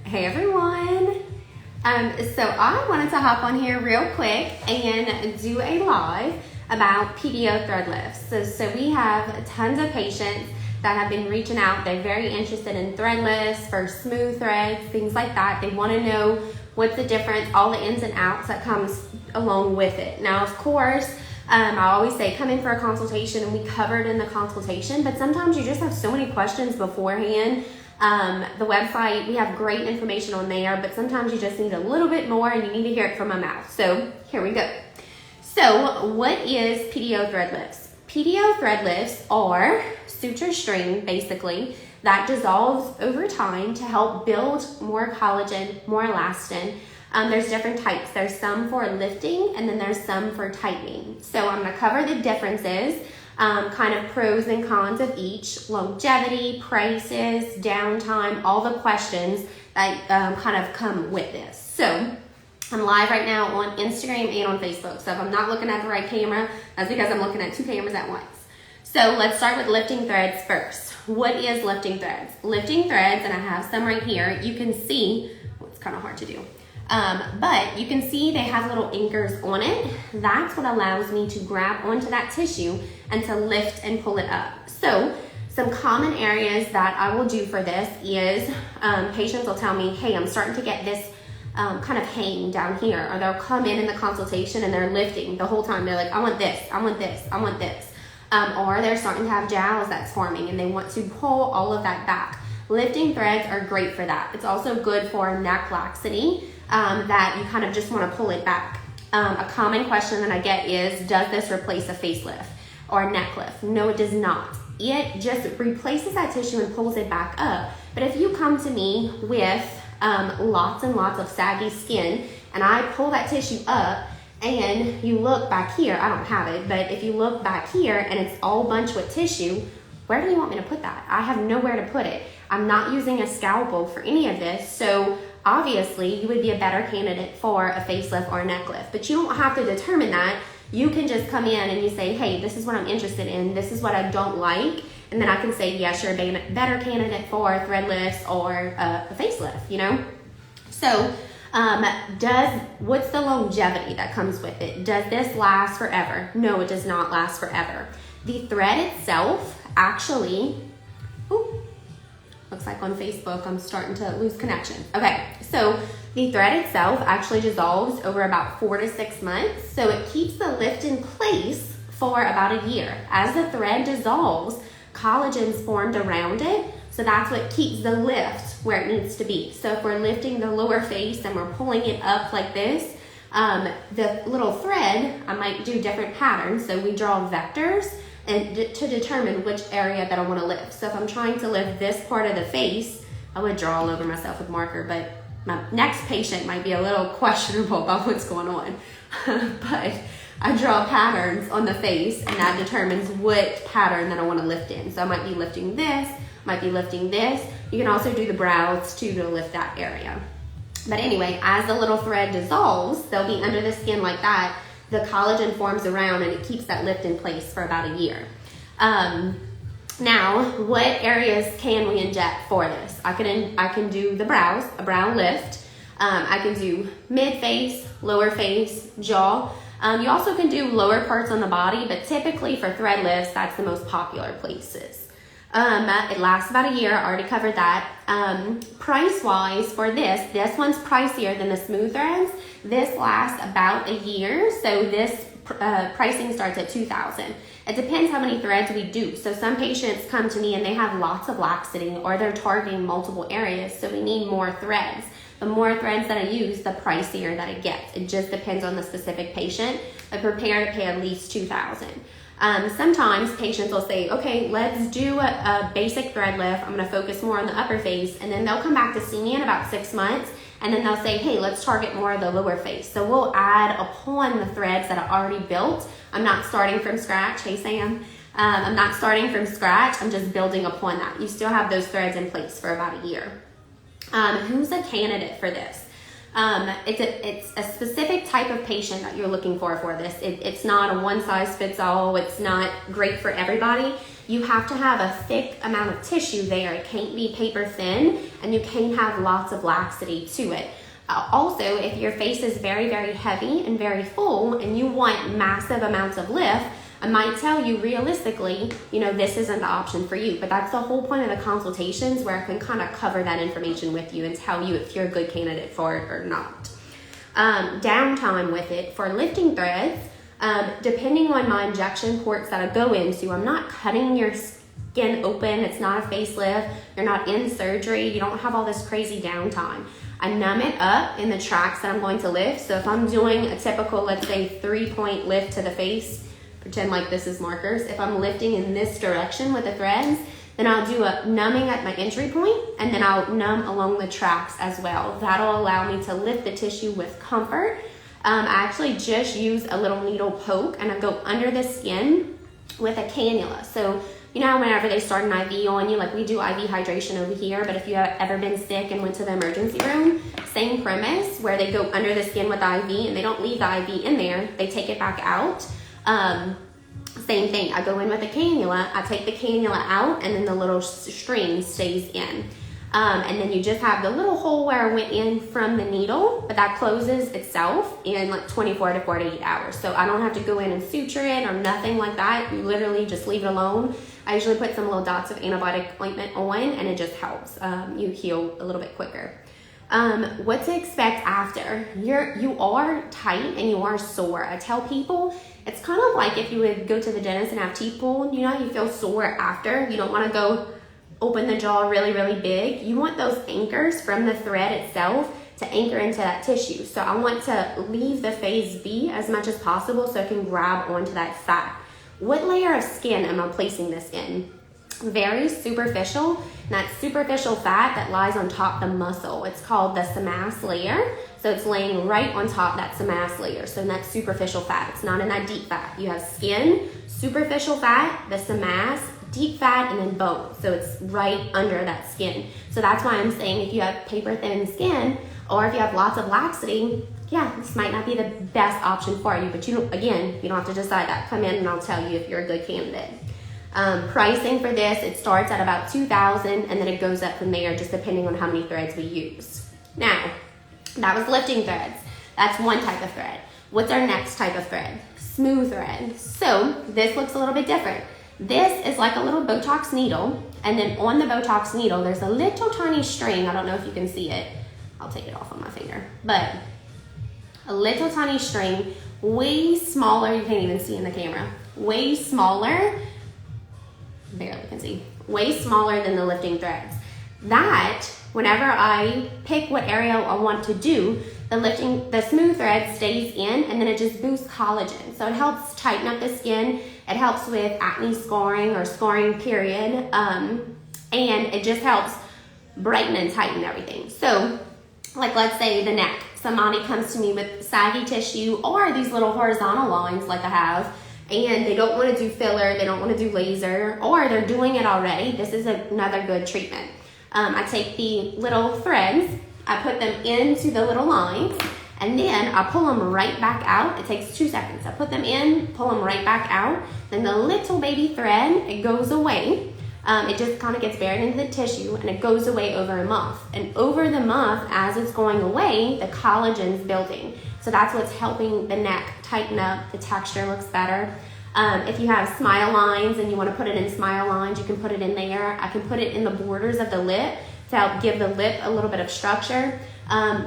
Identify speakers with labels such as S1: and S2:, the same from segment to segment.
S1: Hey everyone. So I wanted to hop on here real quick and do a live about PDO Thread Lifts. So we have tons of patients that have been reaching out. They're very interested in thread lifts for smooth threads, things like that. They want to know what's the difference, all the ins and outs that comes along with it. Now, of course, I always say come in for a consultation, and we cover it in the consultation, but sometimes you just have so many questions beforehand. The website, we have great information on there, but sometimes you just need a little bit more and you need to hear it from my mouth. So here we go. So what is PDO Thread Lifts? PDO Thread Lifts are suture string, basically, that dissolves over time to help build more collagen, more elastin. There's different types. There's some for lifting and then there's some for tightening. So I'm going to cover the differences, kind of pros and cons of each, longevity, prices, downtime, all the questions that kind of come with this. So I'm live right now on Instagram and on Facebook. So if I'm not looking at the right camera, that's because I'm looking at two cameras at once. So let's start with lifting threads first. What is lifting threads? Lifting threads, and I have some right here, you can see, well, it's kind of hard to do, but you can see they have little anchors on it. That's what allows me to grab onto that tissue and to lift and pull it up. So some common areas that I will do for this is patients will tell me, hey, I'm starting to get this kind of hang down here, or they'll come in the consultation and they're lifting the whole time. They're like, I want this, I want this, I want this. Or they're starting to have jowls that's forming and they want to pull all of that back. Lifting threads are great for that. It's also good for neck laxity, that you kind of just want to pull it back. A common question that I get is, does this replace a facelift or a neck lift? No, it does not. It just replaces that tissue and pulls it back up. But if you come to me with lots and lots of saggy skin and I pull that tissue up, and you look back here, I don't have it, but if you look back here and it's all bunched with tissue, where do you want me to put that? I have nowhere to put it. I'm not using a scalpel for any of this, so obviously you would be a better candidate for a facelift or a neck lift, but you don't have to determine that. You can just come in and you say, hey, this is what I'm interested in, this is what I don't like, and then I can say, yes, you're a better candidate for thread lifts or a facelift, you know? So, what's the longevity that comes with it? Does this last forever? No, it does not last forever. The thread itself actually, looks like on Facebook I'm starting to lose connection. Okay, so the thread itself actually dissolves over about 4 to 6 months, so it keeps the lift in place for about a year. As the thread dissolves, collagen's formed around it, so that's what keeps the lift where it needs to be. So if we're lifting the lower face and we're pulling it up like this, the little thread, I might do different patterns. So we draw vectors and to determine which area that I want to lift. So if I'm trying to lift this part of the face, I would draw all over myself with marker, but my next patient might be a little questionable about what's going on. But I draw patterns on the face and that determines what pattern that I want to lift in. So I might be lifting this, might be lifting this. You can also do the brows too to lift that area. But anyway, as the little thread dissolves, they'll be under the skin like that. The collagen forms around and it keeps that lift in place for about a year. Now, what areas can we inject for this? I can do the brows, a brow lift. I can do mid face, lower face, jaw. You also can do lower parts on the body, but typically for thread lifts, that's the most popular places. It lasts about a year, I already covered that. Price-wise for this one's pricier than the smooth threads. This lasts about a year, so this pricing starts at $2,000. It depends how many threads we do. So some patients come to me and they have lots of laxity or they're targeting multiple areas, so we need more threads. The more threads that I use, the pricier that it gets. It just depends on the specific patient, but prepare to pay at least $2,000. Sometimes patients will say, okay, let's do a basic thread lift. I'm going to focus more on the upper face, and then they'll come back to see me in about 6 months, and then they'll say, hey, let's target more of the lower face. So we'll add upon the threads that I already built. I'm not starting from scratch. Hey, Sam. I'm not starting from scratch. I'm just building upon that. You still have those threads in place for about a year. Who's a candidate for this? It's a specific type of patient that you're looking for this. It's not a one size fits all. It's not great for everybody. you have to have a thick amount of tissue there. It can't be paper thin, and you can't have lots of laxity to it. Also, if your face is very, very heavy and very full and you want massive amounts of lift, I might tell you realistically, this isn't the option for you. But that's the whole point of the consultations, where I can kind of cover that information with you and tell you if you're a good candidate for it or not. Downtime with it for lifting threads, depending on my injection ports that I go into, I'm not cutting your skin open. It's not a facelift. You're not in surgery. You don't have all this crazy downtime. I numb it up in the tracks that I'm going to lift. So if I'm doing a typical, let's say 3-point lift to the face, pretend like this is markers. If I'm lifting in this direction with the threads, then I'll do a numbing at my entry point, and then I'll numb along the tracks as well. That'll allow me to lift the tissue with comfort. I actually just use a little needle poke, and I go under the skin with a cannula. So whenever they start an IV on you, like we do IV hydration over here, but if you have ever been sick and went to the emergency room, same premise, where they go under the skin with the IV, and they don't leave the IV in there, they take it back out. Same thing, I go in with a cannula, I take the cannula out, and then the little string stays in. And then you just have the little hole where I went in from the needle, but that closes itself in like 24 to 48 hours. So I don't have to go in and suture it or nothing like that. You literally just leave it alone. I usually put some little dots of antibiotic ointment on, and it just helps. You heal a little bit quicker. What to expect after. You are tight and you are sore. I tell people it's kind of like if you would go to the dentist and have teeth pulled, you feel sore after. You don't want to go open the jaw really, really big. You want those anchors from the thread itself to anchor into that tissue. So I want to leave the phase B as much as possible so I can grab onto that fat. What layer of skin am I placing this in? Very superficial, and that superficial fat that lies on top of the muscle. It's called the SMAS layer. So it's laying right on top of that SMAS layer. So in that superficial fat, it's not in that deep fat. You have skin, superficial fat, the SMAS, deep fat, and then bone. So it's right under that skin. So that's why I'm saying if you have paper thin skin, or if you have lots of laxity, this might not be the best option for you. But you don't have to decide that. Come in and I'll tell you if you're a good candidate. Pricing for this, it starts at about $2,000, and then it goes up from there just depending on how many threads we use. Now, that was lifting threads. That's one type of thread. What's our next type of thread? Smooth thread. So this looks a little bit different. This is like a little Botox needle, and then on the Botox needle, there's a little tiny string. I don't know if you can see it. I'll take it off on my finger. But a little tiny string, way smaller. You can't even see in the camera. Way smaller. Barely can see. Way smaller than the lifting threads. That, whenever I pick what area I want to do, the smooth thread stays in, and then it just boosts collagen. So it helps tighten up the skin. It helps with acne scarring or scarring period. And it just helps brighten and tighten everything. So, like let's say the neck. Somebody comes to me with saggy tissue or these little horizontal lines like I have, and they don't want to do filler, they don't want to do laser, or they're doing it already. This is another good treatment. I take the little threads, I put them into the little lines, and then I pull them right back out. It takes 2 seconds. I put them in, pull them right back out. Then the little baby thread, it goes away. It just kind of gets buried into the tissue, and it goes away over a month. And over the month, as it's going away, the collagen's building. So that's what's helping the neck tighten up. The texture looks better. If you have smile lines and you want to put it in smile lines, you can put it in there. I can put it in the borders of the lip to help give the lip a little bit of structure.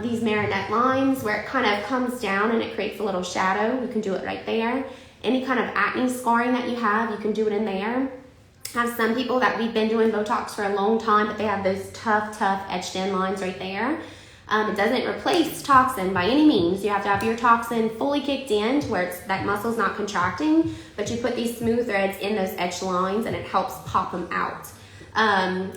S1: These marionette lines where it kind of comes down and it creates a little shadow, you can do it right there. Any kind of acne scarring that you have, you can do it in there. I have some people that we've been doing Botox for a long time, but they have those tough etched in lines right there. It doesn't replace toxin by any means. You have to have your toxin fully kicked in to where that muscle's not contracting, but you put these smooth threads in those etched lines and it helps pop them out.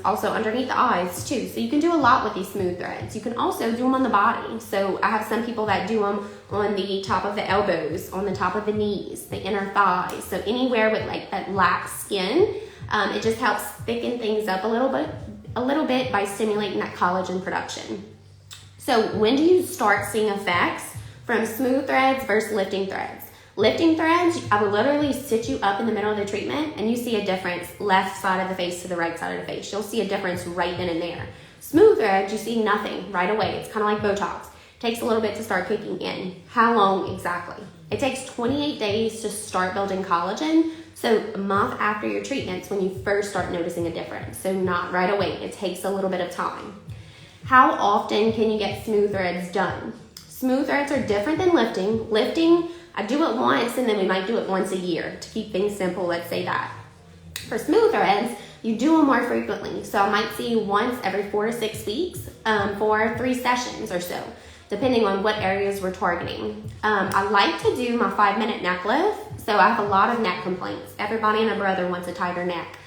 S1: Also underneath the eyes too. So you can do a lot with these smooth threads. You can also do them on the body. So I have some people that do them on the top of the elbows, on the top of the knees, the inner thighs. So anywhere with like that lax skin, it just helps thicken things up a little bit by stimulating that collagen production. So when do you start seeing effects from smooth threads versus lifting threads? Lifting threads, I will literally sit you up in the middle of the treatment and you see a difference left side of the face to the right side of the face. You'll see a difference right then and there. Smooth threads, you see nothing right away. It's kind of like Botox. It takes a little bit to start kicking in. How long exactly? It takes 28 days to start building collagen. So a month after your treatments when you first start noticing a difference. So not right away. It takes a little bit of time. How often can you get smooth threads done? Smooth threads are different than lifting. Lifting, I do it once and then we might do it once a year to keep things simple, let's say that. For smooth threads, you do them more frequently. So I might see you once every 4 to 6 weeks for 3 sessions or so, depending on what areas we're targeting. I like to do my 5-minute neck lift. So I have a lot of neck complaints. Everybody and a brother wants a tighter neck.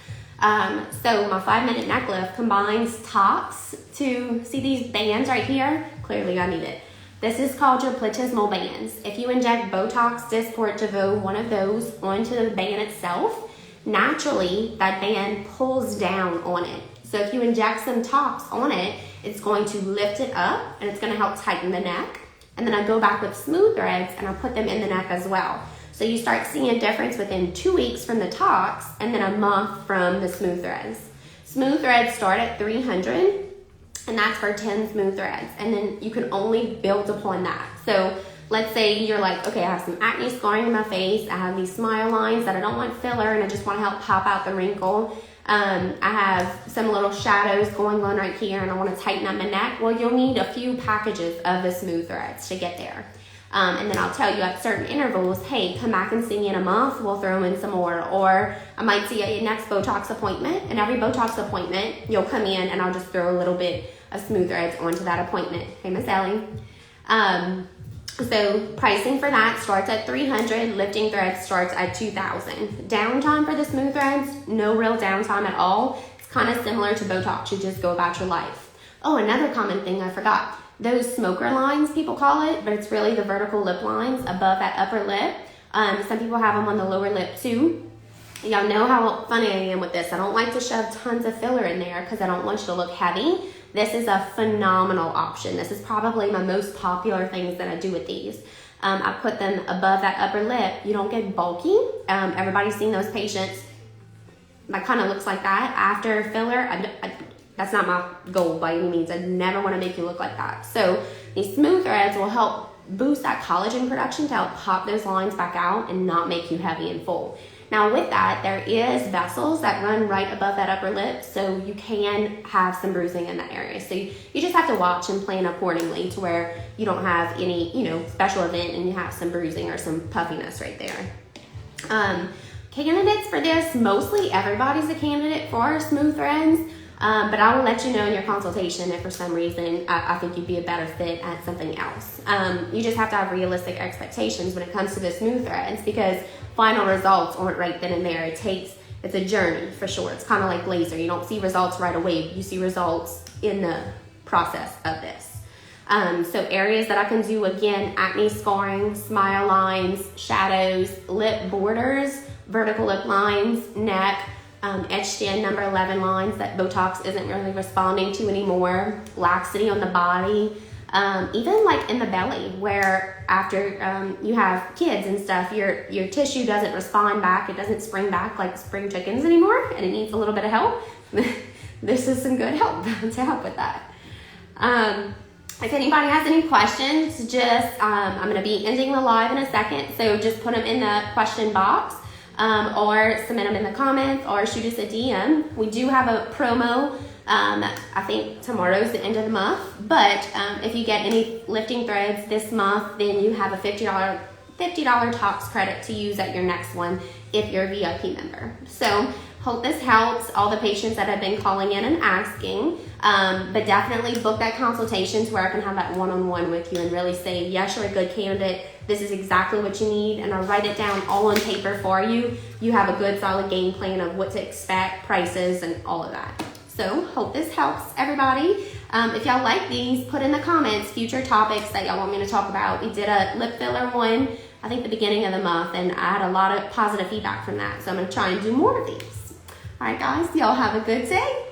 S1: So my 5-minute neck lift combines tops to, see these bands right here? Clearly I need it. This is called your platysmal bands. If you inject Botox, Dysport, Jeuveau, one of those onto the band itself, naturally that band pulls down on it. So if you inject some tops on it, it's going to lift it up and it's going to help tighten the neck. And then I go back with smooth threads and I put them in the neck as well. So you start seeing a difference within 2 weeks from the tops and then a month from the smooth threads. Smooth threads start at 300 and that's for 10 smooth threads. And then you can only build upon that. So let's say you're like, okay, I have some acne scarring in my face. I have these smile lines that I don't want filler and I just want to help pop out the wrinkle. I have some little shadows going on right here and I want to tighten up my neck. Well, you'll need a few packages of the smooth threads to get there. And then I'll tell you at certain intervals, hey, come back and see me in a month, we'll throw in some more. Or I might see a next Botox appointment, and every Botox appointment, you'll come in and I'll just throw a little bit of smooth threads onto that appointment. Hey, Miss Ellie. So pricing for that starts at 300, lifting threads starts at 2,000. Downtime for the smooth threads, no real downtime at all. It's kind of similar to Botox, you just go about your life. Oh, another common thing I forgot. Those smoker lines, people call it, but it's really the vertical lip lines above that upper lip. Some people have them on the lower lip too. Y'all know how funny I am with this. I don't like to shove tons of filler in there because I don't want you to look heavy. This is a phenomenal option. This is probably my most popular things that I do with these. I put them above that upper lip. You don't get bulky. Everybody's seen those patients that kind of looks like that after filler. That's not my goal by any means. I never want to make you look like that. So these smooth threads will help boost that collagen production to help pop those lines back out and not make you heavy and full. Now with that, there is vessels that run right above that upper lip, so you can have some bruising in that area. So you just have to watch and plan accordingly to where you don't have any, special event and you have some bruising or some puffiness right there. Candidates for this, mostly everybody's a candidate for smooth threads. But I will let you know in your consultation if for some reason I think you'd be a better fit at something else. You just have to have realistic expectations when it comes to the smooth threads because final results aren't right then and there. It's a journey for sure. It's kind of like laser. You don't see results right away. You see results in the process of this. So areas that I can do, again, acne scarring, smile lines, shadows, lip borders, vertical lip lines, neck, etched in number 11 lines that Botox isn't really responding to anymore, laxity on the body, even like in the belly where after you have kids and stuff, your tissue doesn't respond back, it doesn't spring back like spring chickens anymore and it needs a little bit of help. This is some good help to help with that. If anybody has any questions, just I'm going to be ending the live in a second, so just put them in the question box. Or submit them in the comments or shoot us a DM. We do have a promo. I think tomorrow's the end of the month, but if you get any lifting threads this month, then you have a $50 tops credit to use at your next one if you're a VIP member. So hope this helps all the patients that have been calling in and asking, but definitely book that consultation to where I can have that one-on-one with you and really say, yes, you're a good candidate. This is exactly what you need, and I'll write it down all on paper for you. You have a good solid game plan of what to expect, prices, and all of that. So hope this helps everybody. If y'all like these, put in the comments future topics that y'all want me to talk about. We did a lip filler one, I think the beginning of the month, and I had a lot of positive feedback from that. So I'm gonna try and do more of these. All right, guys, y'all have a good day.